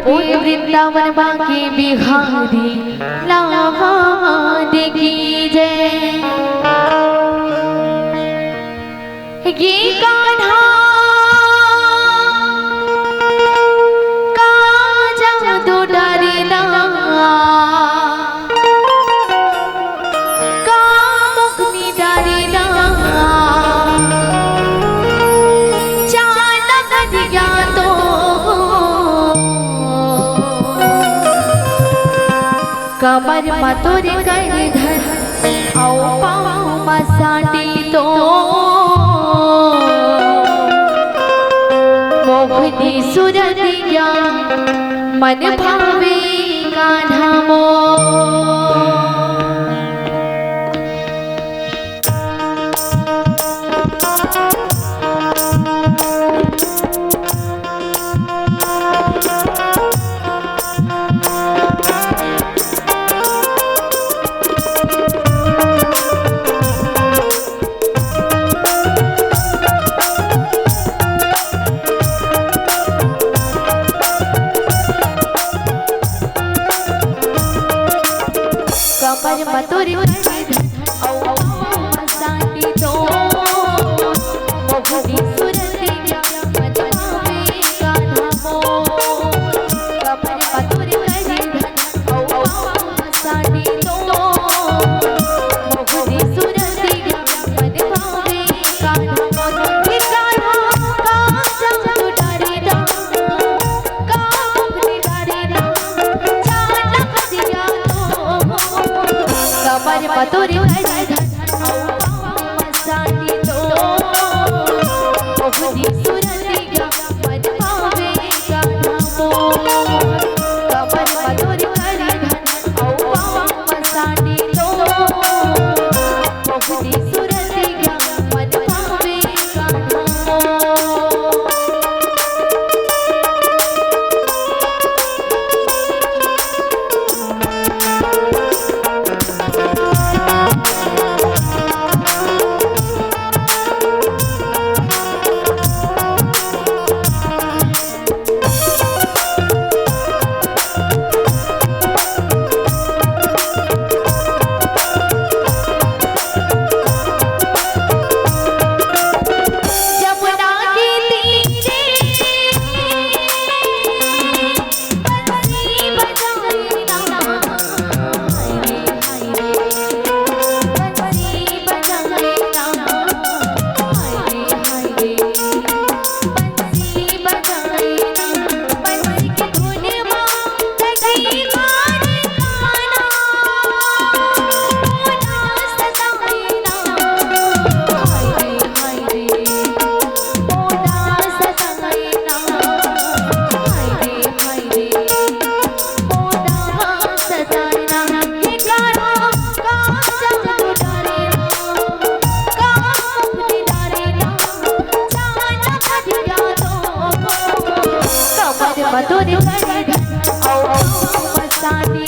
बोले वृंदावन बांके बिहारी लाड की जय। ये कान्हा का जादू डरना का मुक्ति डरना चालक दिया तो कमर मतुर कर धर आओ पाँव मसाटी तो मोहनी सुरतिया मन भावे कान्हा कमर मतुर मसाटी तो मोहनी सुरतिया मन भावे कान्हा कमर मतुर मसाटी तो मोहनी सुरतिया मन भावे कान्हा का जादू डरना का मुक्ति डरना चालक दिया कमर मतुर मसाटी तो मोहनी सुरतिया मन भावे कान्हा कमर मतुर मसाटी तो मोहनी सुरतिया मन भावे कान्हा। मतुर मसाटी